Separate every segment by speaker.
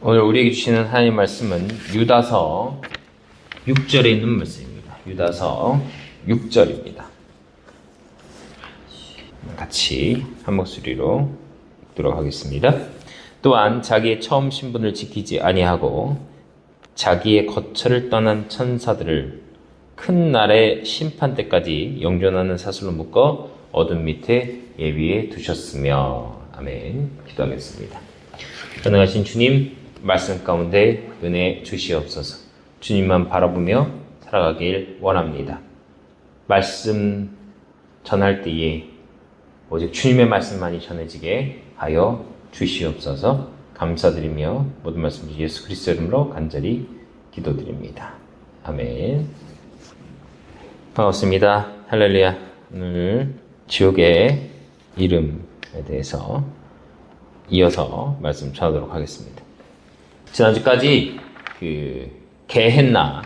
Speaker 1: 오늘 우리에게 주시는 하나님 말씀은 유다서 6절에 있는 말씀입니다. 유다서 6절입니다. 같이 한 목소리로 읽도록 하겠습니다. 또한 자기의 처음 신분을 지키지 아니하고 자기의 거처를 떠난 천사들을 큰 날의 심판 때까지 영존하는 사슬로 묶어 어둠 밑에 예비해 두셨으며. 아멘. 기도하겠습니다. 전능하신 주님, 말씀 가운데 은혜 주시옵소서. 주님만 바라보며 살아가길 원합니다. 말씀 전할 때에 오직 주님의 말씀만이 전해지게 하여 주시옵소서. 감사드리며 모든 말씀 예수 그리스도 이름으로 간절히 기도드립니다. 아멘. 반갑습니다. 할렐루야. 오늘 지옥의 이름에 대해서 이어서 말씀 전하도록 하겠습니다. 지난주까지 게헨나와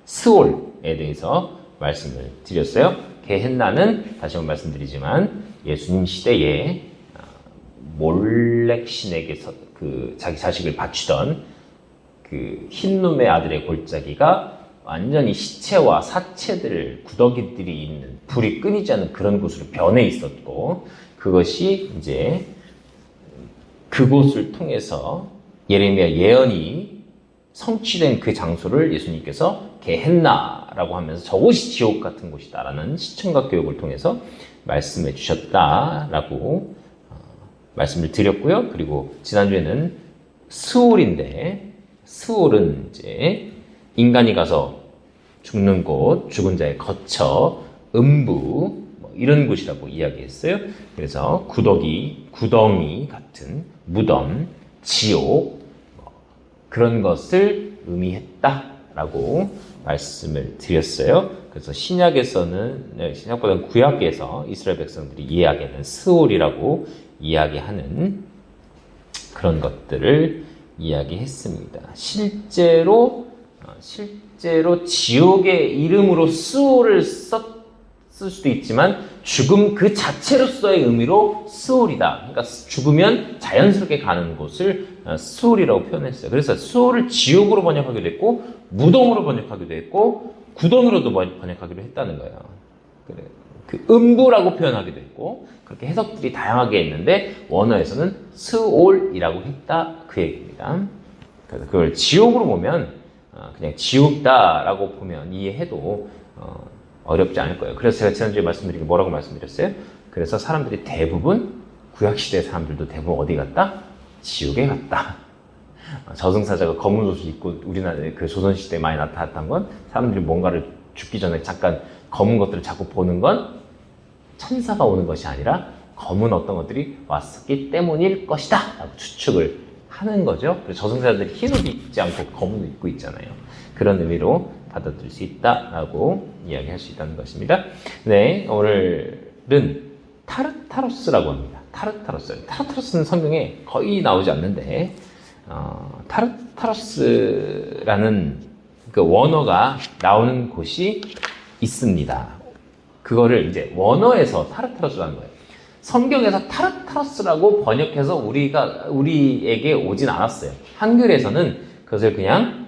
Speaker 1: 스올에 대해서 말씀을 드렸어요. 게헨나는 다시 한번 말씀드리지만 예수님 시대에 몰렉 신에게서 자기 자식을 바치던 흰놈의 아들의 골짜기가 완전히 시체와 사체들, 구더기들이 있는 불이 끊이지 않는 그런 곳으로 변해 있었고, 그것이 이제 그곳을 통해서 예레미야 예언이 성취된 그 장소를 예수님께서 게헨나라고 하면서 저곳이 지옥 같은 곳이다라는 시청각 교육을 통해서 말씀해 주셨다라고 말씀을 드렸고요. 그리고 지난주에는 스올인데, 스올은 이제 인간이 가서 죽는 곳, 죽은 자의 거처, 음부 이런 곳이라고 이야기했어요. 그래서 구덩이 같은 무덤, 지옥 그런 것을 의미했다라고 말씀을 드렸어요. 그래서 신약에서는, 신약보다는 구약에서 이스라엘 백성들이 이야기하는 스올이라고 이야기하는 그런 것들을 이야기했습니다. 실제로 지옥의 이름으로 스올을 쓸 수도 있지만 죽음 그 자체로서의 의미로 스올이다. 그러니까 죽으면 자연스럽게 가는 곳을 스올이라고 표현했어요. 그래서 스올을 지옥으로 번역하기도 했고 무덤으로 번역하기도 했고 구덩이로도 번역하기로 했다는 거예요. 그 음부라고 표현하기도 했고 그렇게 해석들이 다양하게 했는데 원어에서는 스올이라고 했다 그 얘기입니다. 그래서 그걸 지옥으로 보면 그냥 지옥다라고 보면 이해해도 어렵지 않을 거예요. 그래서 제가 지난주에 말씀드린 게 뭐라고 말씀드렸어요? 그래서 사람들이 대부분 구약시대 사람들도 대부분 어디 갔다? 지옥에 갔다. 저승사자가 검은 옷을 입고 우리나라의 그 조선시대에 많이 나타났던 건 사람들이 뭔가를 죽기 전에 잠깐 검은 것들을 자꾸 보는 건 천사가 오는 것이 아니라 검은 어떤 것들이 왔었기 때문일 것이다 라고 추측을 하는 거죠. 그래서 저승사자들이 흰 옷 입지 않고 검은 옷 입고 있잖아요. 그런 의미로 받아들일 수 있다라고 이야기할 수 있다는 것입니다. 네, 오늘은 타르타로스라고 합니다. 타르타로스는 성경에 거의 나오지 않는데 타르타로스라는 그 원어가 나오는 곳이 있습니다. 그거를 이제 원어에서 타르타로스라는 거예요. 성경에서 타르타로스라고 번역해서 우리에게 오진 않았어요. 한글에서는 그것을 그냥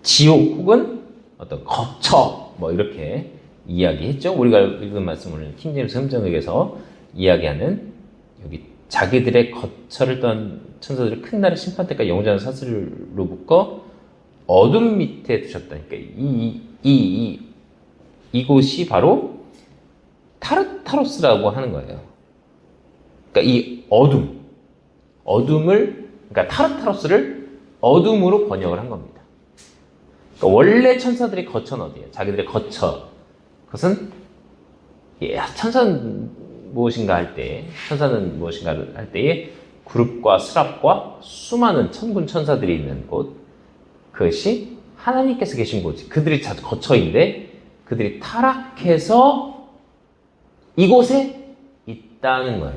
Speaker 1: 지옥 혹은 어떤 거처 이렇게 이야기했죠. 우리가 읽은 말씀을 킹제임스 흠정역에서 이야기하는 여기 자기들의 거처를 떠난 천사들을 큰 날의 심판 때까지 영원한 사슬로 묶어 어둠 밑에 두셨다니까. 이곳이 바로 타르타로스라고 하는 거예요. 그러니까 이 어둠을 그러니까 타르타로스를 어둠으로 번역을 한 겁니다. 그러니까 원래 천사들의 거처는 어디예요? 자기들의 거처. 그것은 천사는 무엇인가 할 때에 그룹과 스랍과 수많은 천군 천사들이 있는 곳, 그것이 하나님께서 계신 곳이 그들이 거처인데 그들이 타락해서 이곳에 있다는 거예요.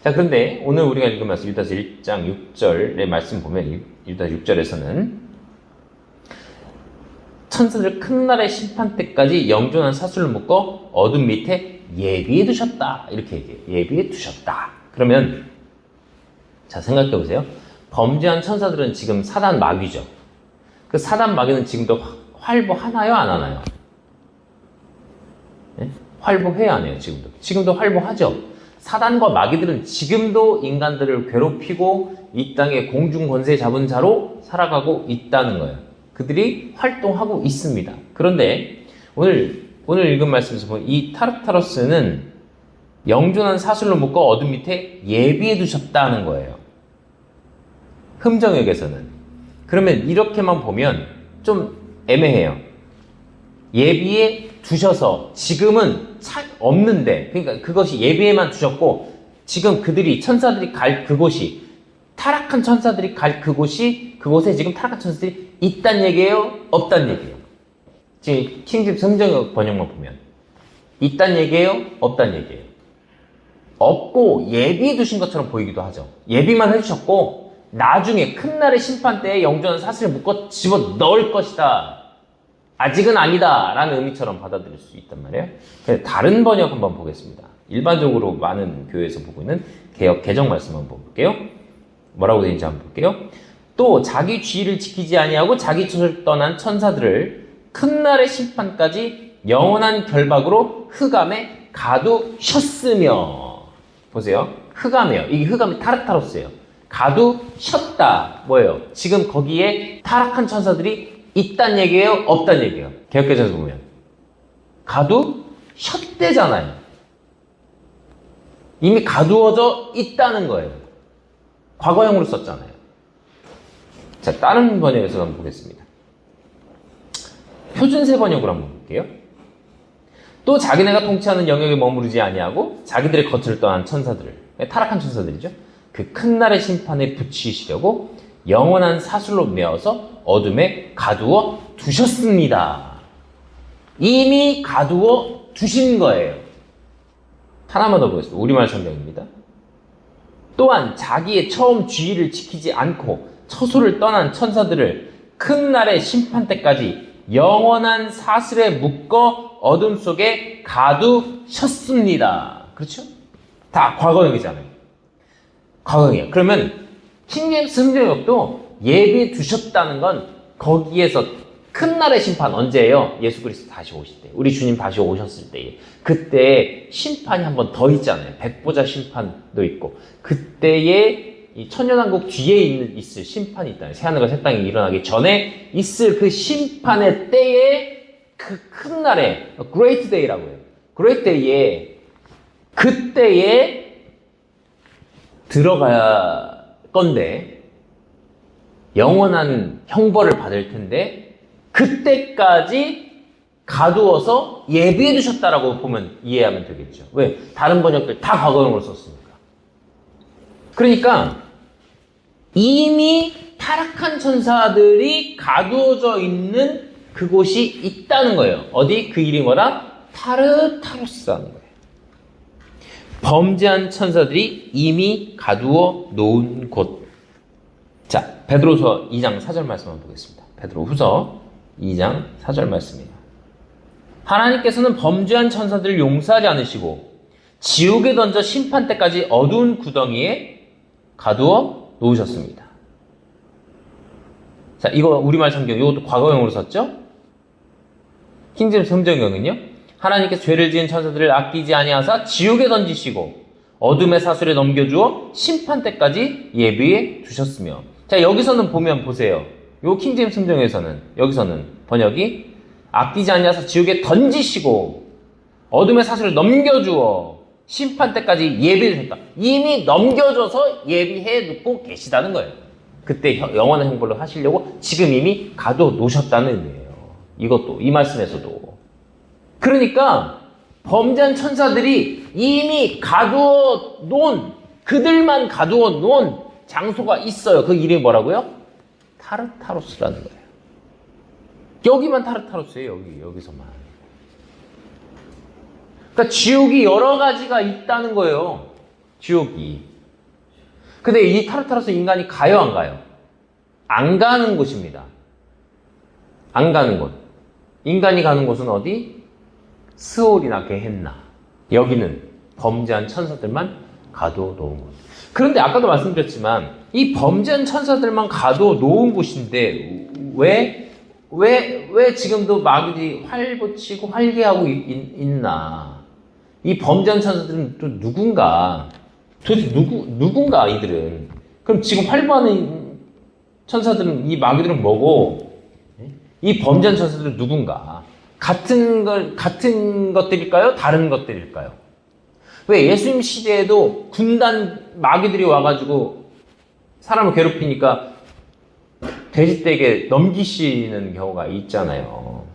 Speaker 1: 자, 그런데 오늘 우리가 읽은 말씀 유다서 1장 6절의 말씀 보면 유다서 6절에서는 천사들 큰 날의 심판 때까지 영존한 사슬로 묶어 어둠 밑에 예비해 두셨다. 이렇게 얘기해요. 예비해 두셨다. 그러면 자, 생각해 보세요. 범죄한 천사들은 지금 사단 마귀죠. 그 사단 마귀는 지금도 활보하나요? 안 하나요? 네? 활보해야 하네요, 지금도. 지금도 활보하죠. 사단과 마귀들은 지금도 인간들을 괴롭히고 이 땅에 공중 권세 잡은 자로 살아가고 있다는 거예요. 그들이 활동하고 있습니다. 그런데 오늘 읽은 말씀에서 보면 이 타르타로스는 영존한 사슬로 묶어 어둠 밑에 예비해 두셨다는 거예요. 흠정역에서는. 그러면 이렇게만 보면 좀 애매해요. 예비해 두셔서 지금은 없는데, 그러니까 그것이 예비에만 두셨고 지금 천사들이 갈 그곳이, 타락한 천사들이 갈 그곳에 지금 타락한 천사들이 있단 얘기예요? 없단 얘기예요? 지금 킹제임스 흠정역 번역만 보면 있단 얘기예요? 없단 얘기예요? 없고 예비해 두신 것처럼 보이기도 하죠. 예비만 해주셨고 나중에 큰 날의 심판 때에 영존한 사슬을 묶어 집어 넣을 것이다. 아직은 아니다 라는 의미처럼 받아들일 수 있단 말이에요. 다른 번역 한번 보겠습니다. 일반적으로 많은 교회에서 보고 있는 개정 말씀 한번 볼게요. 뭐라고 되어 있는지 한번 볼게요. 또 자기 주의를 지키지 아니하고 자기 처소를 떠난 천사들을 큰 날의 심판까지 영원한 결박으로 흑암에 가두셨으며. 보세요. 흑암이에요. 이게 흑암이 타르타로스예요. 가두셨다. 뭐예요? 지금 거기에 타락한 천사들이 있단 얘기예요? 없단 얘기예요? 개역개정에서 보면 가두셨대잖아요. 이미 가두어져 있다는 거예요. 과거형으로 썼잖아요. 자, 다른 번역에서 한번 보겠습니다. 표준세 번역으로 한번 볼게요. 또 자기네가 통치하는 영역에 머무르지 아니하고 자기들의 거처를 떠난 천사들을, 타락한 천사들이죠. 그 큰 날의 심판에 붙이시려고 영원한 사슬로 메어서 어둠에 가두어 두셨습니다. 이미 가두어 두신 거예요. 하나만 더 보겠습니다. 우리말 설명입니다. 또한 자기의 처음 주의를 지키지 않고 처소를 떠난 천사들을 큰 날의 심판 때까지 영원한 사슬에 묶어 어둠 속에 가두셨습니다. 그렇죠? 다 과거형이잖아요. 과거형이에요. 그러면 킹제임스 흠정역도 예비해 두셨다는 건 거기에서 큰 날의 심판 언제예요? 예수 그리스도 다시 오실 때. 우리 주님 다시 오셨을 때. 그때 심판이 한 번 더 있잖아요. 백보자 심판도 있고. 그때에 이 천년왕국 뒤에 있을 심판이 있다. 새하늘과 새 땅이 일어나기 전에 있을 그 심판의 때에 그 큰 날에 Great Day라고 해요. Great Day에 그때에 들어가야 건데 영원한 형벌을 받을 텐데 그때까지 가두어서 예비해 두셨다라고 보면 이해하면 되겠죠. 왜? 다른 번역들 다 과거형으로 썼으니까. 그러니까 이미 타락한 천사들이 가두어져 있는 그곳이 있다는 거예요. 어디? 그 이름이 뭐라? 타르타로스라는 거예요. 범죄한 천사들이 이미 가두어 놓은 곳. 자, 베드로후서 2장 4절 말씀 한번 보겠습니다. 베드로후서 2장 4절 말씀이에요. 하나님께서는 범죄한 천사들을 용서하지 않으시고 지옥에 던져 심판 때까지 어두운 구덩이에 가두어 놓으셨습니다. 자, 이거 우리말 성경, 이것도 과거형으로 썼죠? 킹제임스 흠정역은요? 하나님께서 죄를 지은 천사들을 아끼지 아니하사 지옥에 던지시고 어둠의 사슬에 넘겨주어 심판 때까지 예비해 두셨으며. 자, 여기서는 보면 보세요. 요 킹제임스 흠정에서는 여기서는 번역이 아끼지 아니하사 지옥에 던지시고 어둠의 사슬을 넘겨주어 심판 때까지 예비해 두셨다. 이미 넘겨줘서 예비해 놓고 계시다는 거예요. 그때 영원한 형벌로 하시려고 지금 이미 가둬 놓으셨다는 의미예요. 이것도 이 말씀에서도. 그러니까 범죄한 천사들이 이미 가두어 놓은, 그들만 가두어 놓은 장소가 있어요. 그 이름이 뭐라고요? 타르타로스라는 거예요. 여기만 타르타로스예요. 여기서만. 그러니까 지옥이 여러 가지가 있다는 거예요. 지옥이. 근데 이 타르타로스 인간이 가요, 안 가요? 안 가는 곳입니다. 안 가는 곳. 인간이 가는 곳은 어디? 스올이나 게헨나. 여기는 범죄한 천사들만 가둬 놓은 곳. 그런데 아까도 말씀드렸지만 이 범죄한 천사들만 가도 놓은 곳인데 왜 지금도 마귀들이 활보치고 활개하고 있나? 이 범죄한 천사들은 또 누군가? 도대체 누군가 이들은? 그럼 지금 활보하는 천사들은 이 마귀들은 뭐고? 이 범죄한 천사들은 누군가? 같은 것들일까요? 다른 것들일까요? 왜 예수님 시대에도 군단 마귀들이 와가지고 사람을 괴롭히니까 돼지떼에게 넘기시는 경우가 있잖아요.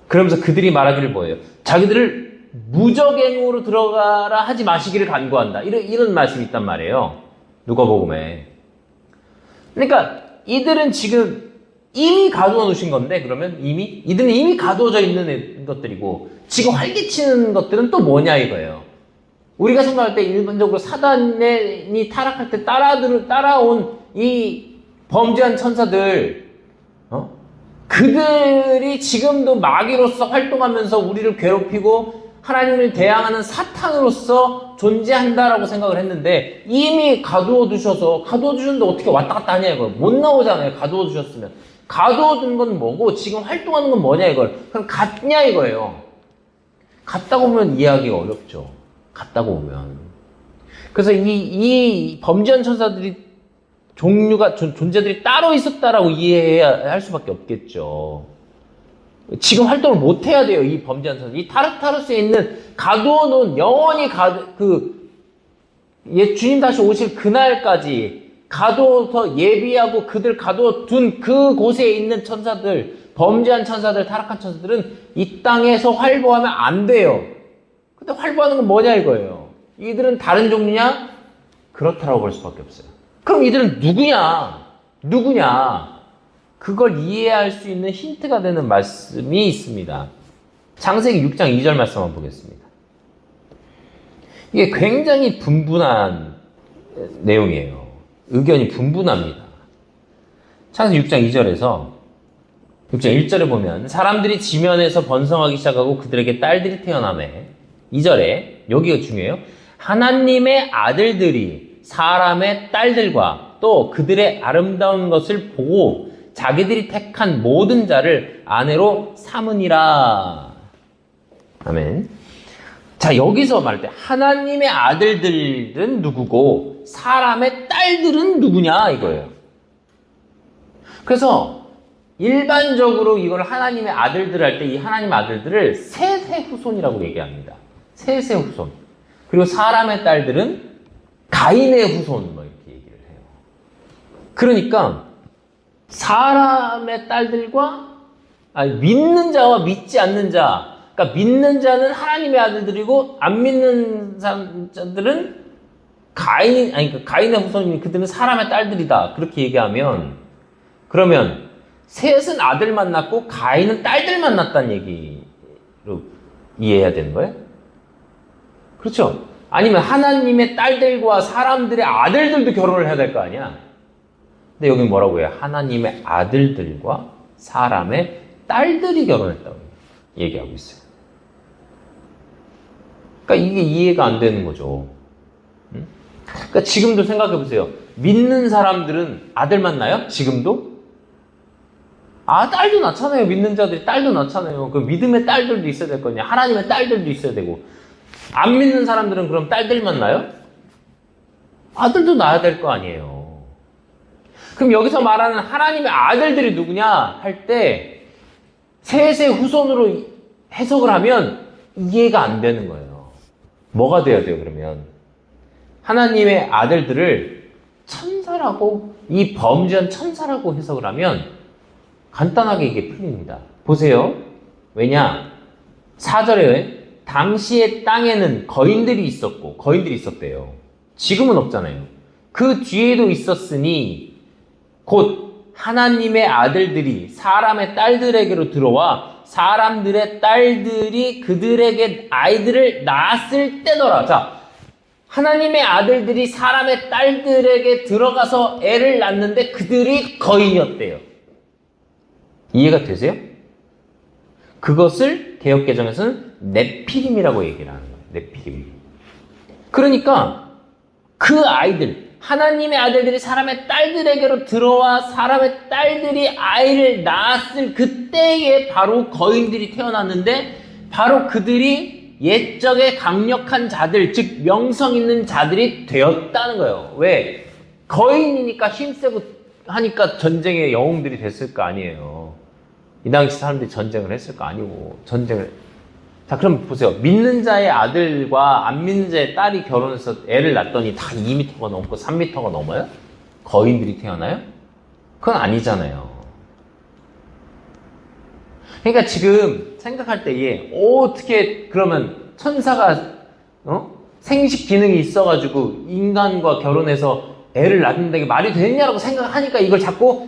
Speaker 1: 그러면서 그들이 말하기를 뭐예요? 자기들을 무적행으로 들어가라 하지 마시기를 간구한다. 이런 말씀이 있단 말이에요. 누가복음에. 그러니까 이들은 지금 이미 가두어 놓으신 건데, 그러면 이들은 이미 가두어져 있는 것들이고, 지금 활기치는 것들은 또 뭐냐 이거예요. 우리가 생각할 때 일반적으로 사단이 타락할 때 따라온 이 범죄한 천사들, 그들이 지금도 마귀로서 활동하면서 우리를 괴롭히고 하나님을 대항하는 사탄으로서 존재한다라고 생각을 했는데, 이미 가두어 두셨는데 어떻게 왔다 갔다 하냐 이거. 못 나오잖아요. 가두어 두셨으면. 가두어 둔 건 뭐고 지금 활동하는 건 뭐냐 이걸. 그럼 같냐 이거예요. 같다고 보면 이해하기가 어렵죠. 같다고 보면. 그래서 이 범죄한 천사들이 존재들이 따로 있었다라고 이해해야 할 수밖에 없겠죠. 지금 활동을 못 해야 돼요. 이 범죄한 천사. 이 타르타르스에 있는 가두어 놓은 영원히 주님 다시 오실 그날까지 가두어서 예비하고 그들 가두어 둔 그곳에 있는 천사들, 범죄한 천사들, 타락한 천사들은 이 땅에서 활보하면 안 돼요. 근데 활보하는 건 뭐냐 이거예요. 이들은 다른 종류냐? 그렇다라고 볼 수밖에 없어요. 그럼 이들은 누구냐? 그걸 이해할 수 있는 힌트가 되는 말씀이 있습니다. 창세기 6장 2절 말씀 한번 보겠습니다. 이게 굉장히 분분한 내용이에요. 의견이 분분합니다. 창세기 6장 2절에서 6장 1절에 보면 사람들이 지면에서 번성하기 시작하고 그들에게 딸들이 태어나매 2절에 여기가 중요해요. 하나님의 아들들이 사람의 딸들과 또 그들의 아름다운 것을 보고 자기들이 택한 모든 자를 아내로 삼으니라. 아멘. 자, 여기서 말할 때 하나님의 아들들은 누구고 사람의 딸들은 누구냐 이거예요. 그래서 일반적으로 이걸 하나님의 아들들 할 때 이 하나님의 아들들을 셋의 후손이라고 얘기합니다. 셋의 후손. 그리고 사람의 딸들은 가인의 후손 뭐 이렇게 얘기를 해요. 그러니까 사람의 딸들과 믿는 자와 믿지 않는 자, 그러니까 믿는 자는 하나님의 아들들이고 안 믿는 자들은 가인의 후손이니 그들은 사람의 딸들이다. 그렇게 얘기하면 그러면 셋은 아들 만났고 가인은 딸들 만났다는 얘기로 이해해야 되는 거예요? 그렇죠? 아니면 하나님의 딸들과 사람들의 아들들도 결혼을 해야 될 거 아니야? 근데 여기 뭐라고 해요? 하나님의 아들들과 사람의 딸들이 결혼했다고 얘기하고 있어요. 그러니까 이게 이해가 안 되는 거죠. 그러니까 지금도 생각해 보세요. 믿는 사람들은 아들 만나요? 지금도? 딸도 낳잖아요. 믿는 자들이 딸도 낳잖아요. 그 믿음의 딸들도 있어야 될 거냐? 하나님의 딸들도 있어야 되고. 안 믿는 사람들은 그럼 딸들만 낳아요? 아들도 낳아야 될 거 아니에요. 그럼 여기서 말하는 하나님의 아들들이 누구냐 할 때 셋의 후손으로 해석을 하면 이해가 안 되는 거예요. 뭐가 돼야 돼요 그러면? 하나님의 아들들을 천사라고, 이 범죄한 천사라고 해석을 하면 간단하게 이게 풀립니다. 보세요. 왜냐? 4절에 당시의 땅에는 거인들이 있었대요. 지금은 없잖아요. 그 뒤에도 있었으니 곧 하나님의 아들들이 사람의 딸들에게로 들어와 사람들의 딸들이 그들에게 아이들을 낳았을 때더라. 자, 하나님의 아들들이 사람의 딸들에게 들어가서 애를 낳는데 그들이 거인이었대요. 이해가 되세요? 그것을 개역개정에서는 네피림이라고 얘기를 하는 거예요. 네피림. 그러니까 그 아이들, 하나님의 아들들이 사람의 딸들에게로 들어와 사람의 딸들이 아이를 낳았을 그때에 바로 거인들이 태어났는데 바로 그들이 옛적의 강력한 자들, 즉 명성 있는 자들이 되었다는 거예요. 왜? 거인이니까 힘세고 하니까 전쟁의 영웅들이 됐을 거 아니에요. 이 당시 사람들이 전쟁을 했을 거 아니고 자, 그럼 보세요. 믿는 자의 아들과 안 믿는 자의 딸이 결혼해서 애를 낳았더니 다 2m가 넘고 3m가 넘어요? 거인들이 태어나요? 그건 아니잖아요. 그러니까 지금 생각할 때에 어떻게 그러면 천사가 생식 기능이 있어가지고 인간과 결혼해서 애를 낳는다는 게 말이 되느냐라고 생각하니까 이걸 자꾸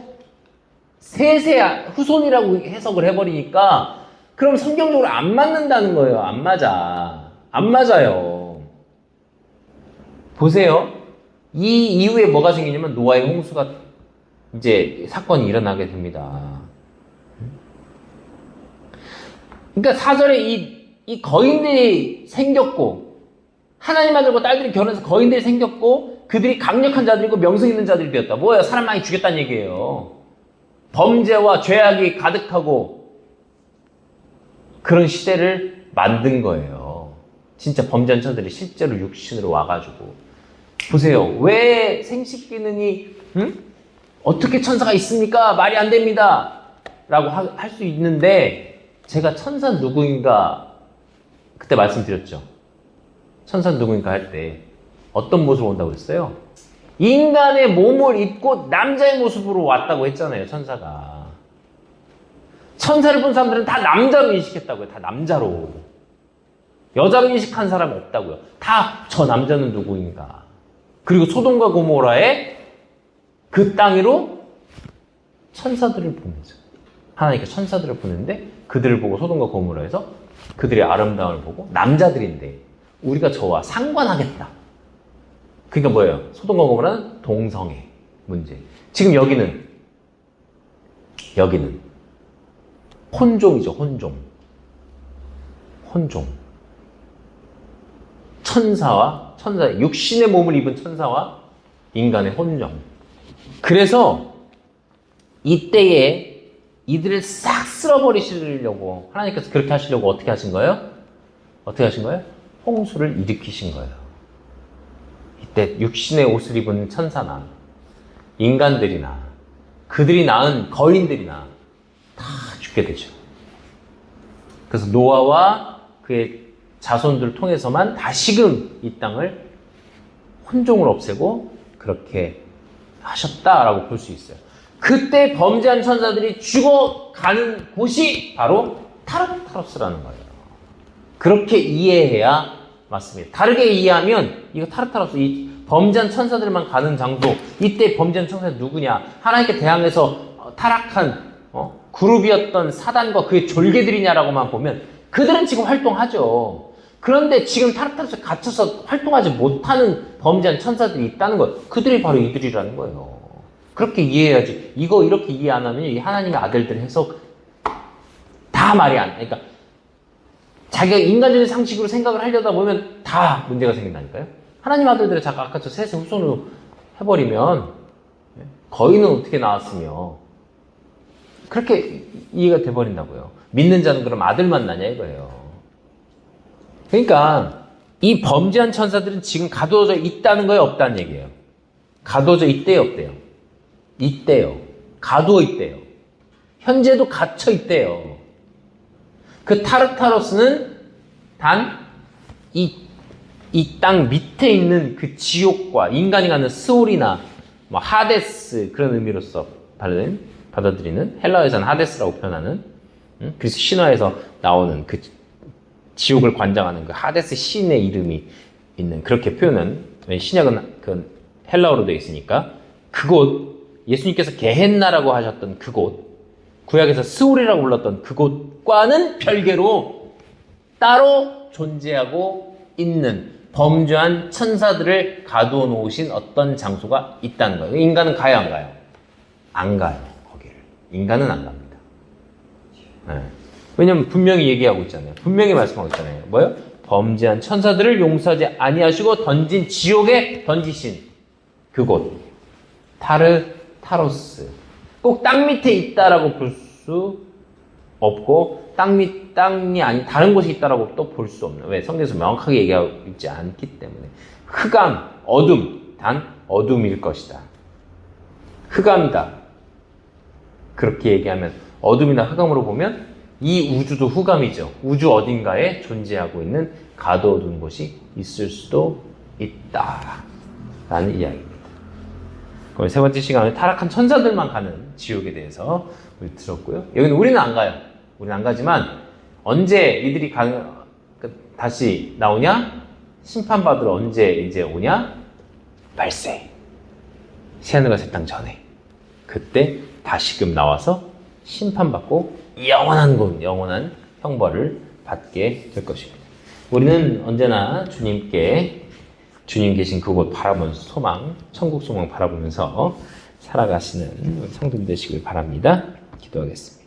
Speaker 1: 세세 후손이라고 해석을 해버리니까 그럼 성경적으로 안 맞는다는 거예요. 안 맞아. 안 맞아요. 보세요. 이 이후에 뭐가 생기냐면 노아의 홍수가 이제 사건이 일어나게 됩니다. 그러니까 4절에 이 거인들이 생겼고 하나님 아들과 딸들이 결혼해서 거인들이 생겼고 그들이 강력한 자들이고 명성 있는 자들이 되었다. 뭐예요? 사람 많이 죽였다는 얘기예요. 범죄와 죄악이 가득하고 그런 시대를 만든 거예요. 진짜 범죄한 자들이 실제로 육신으로 와가지고 보세요. 왜 생식 기능이 어떻게 천사가 있습니까? 말이 안 됩니다. 라고 할 수 있는데 제가 천사 누구인가 그때 말씀드렸죠. 천사 누구인가 할 때 어떤 모습으로 온다고 했어요? 인간의 몸을 입고 남자의 모습으로 왔다고 했잖아요. 천사가. 천사를 본 사람들은 다 남자로 인식했다고요. 다 남자로. 여자로 인식한 사람은 없다고요. 다 저 남자는 누구인가. 그리고 소돔과 고모라의 그 땅으로 천사들을 보내죠. 하나님께서 천사들을 보내는데 그들을 보고 소돔과 고모라에서 그들의 아름다움을 보고 남자들인데 우리가 저와 상관하겠다. 그러니까 뭐예요? 소돔과 고모라는 동성애 문제. 지금 여기는 혼종이죠. 혼종. 천사의 육신의 몸을 입은 천사와 인간의 혼종. 그래서 이때에 이들을 싹 쓸어버리시려고 하나님께서 그렇게 하시려고 어떻게 하신 거예요? 홍수를 일으키신 거예요. 이때 육신의 옷을 입은 천사나 인간들이나 그들이 낳은 거인들이나 다 죽게 되죠. 그래서 노아와 그의 자손들을 통해서만 다시금 이 땅을 혼종을 없애고 그렇게 하셨다라고 볼 수 있어요. 그때 범죄한 천사들이 죽어가는 곳이 바로 타르타로스라는 거예요. 그렇게 이해해야 맞습니다. 다르게 이해하면 이거 타르타로스, 이 범죄한 천사들만 가는 장소, 이때 범죄한 천사는 누구냐? 하나님께 대항해서 타락한 그룹이었던 사단과 그의 졸개들이냐라고만 보면 그들은 지금 활동하죠. 그런데 지금 타르타로스에 갇혀서 활동하지 못하는 범죄한 천사들이 있다는 거예요. 그들이 바로 이들이라는 거예요. 그렇게 이해해야지. 이거 이렇게 이해 안 하면 이 하나님의 아들들 해석 다 말이 안 돼. 그러니까 자기가 인간적인 상식으로 생각을 하려다 보면 다 문제가 생긴다니까요. 하나님 아들들을 자꾸 아까 저 셋의 후손으로 해버리면 거인은 어떻게 나왔으며 그렇게 이해가 돼버린다고요. 믿는 자는 그럼 아들만 나냐 이거예요. 그러니까 이 범죄한 천사들은 지금 가두어져 있다는 거예요? 없다는 얘기예요? 가두어져 있대요? 없대요? 있대요. 가두어 있대요. 현재도 갇혀 있대요. 그 타르타로스는 단 이 땅 밑에 있는 그 지옥과 인간이 가는 스올이나 뭐 하데스 그런 의미로서 받아들이는 헬라어에서는 하데스라고 표현하는 그래서 신화에서 나오는 그 지옥을 관장하는 그 하데스 신의 이름이 있는 그렇게 표현은 신약은 그 헬라어로 되어 있으니까 그곳 예수님께서 게헨나라고 하셨던 그곳 구약에서 스올이라고 불렀던 그곳과는 별개로 따로 존재하고 있는 범죄한 천사들을 가두어 놓으신 어떤 장소가 있다는 거예요. 인간은 가요 안 가요? 안 가요. 거기를. 인간은 안 갑니다. 네. 왜냐면 분명히 얘기하고 있잖아요. 분명히 말씀하고 있잖아요. 뭐요? 범죄한 천사들을 용서하지 아니하시고 던진 지옥에 던지신 그곳 타르타로스. 꼭 땅 밑에 있다라고 볼 수 없고 땅이 아닌 다른 곳에 있다라고 또 볼 수 없는. 왜? 성경에서 명확하게 얘기하고 있지 않기 때문에. 흑암, 어둠, 단 어둠일 것이다. 흑암이다. 그렇게 얘기하면 어둠이나 흑암으로 보면 이 우주도 흑암이죠. 우주 어딘가에 존재하고 있는 가둬둔 곳이 있을 수도 있다라는 이야기입니다. 그럼 세 번째 시간은 타락한 천사들만 가는 지옥에 대해서 우리 들었고요. 여기는 우리는 안 가요. 우리는 안 가지만 언제 이들이 다시 나오냐? 심판받으러 언제 이제 오냐? 말세. 새하늘과 새 땅 전에. 그때 다시금 나와서 심판받고 영원한 형벌을 받게 될 것입니다. 우리는 언제나 주님 계신 그곳 바라보면서 천국 소망 바라보면서 살아가시는 성도들 되시길 바랍니다. 기도하겠습니다.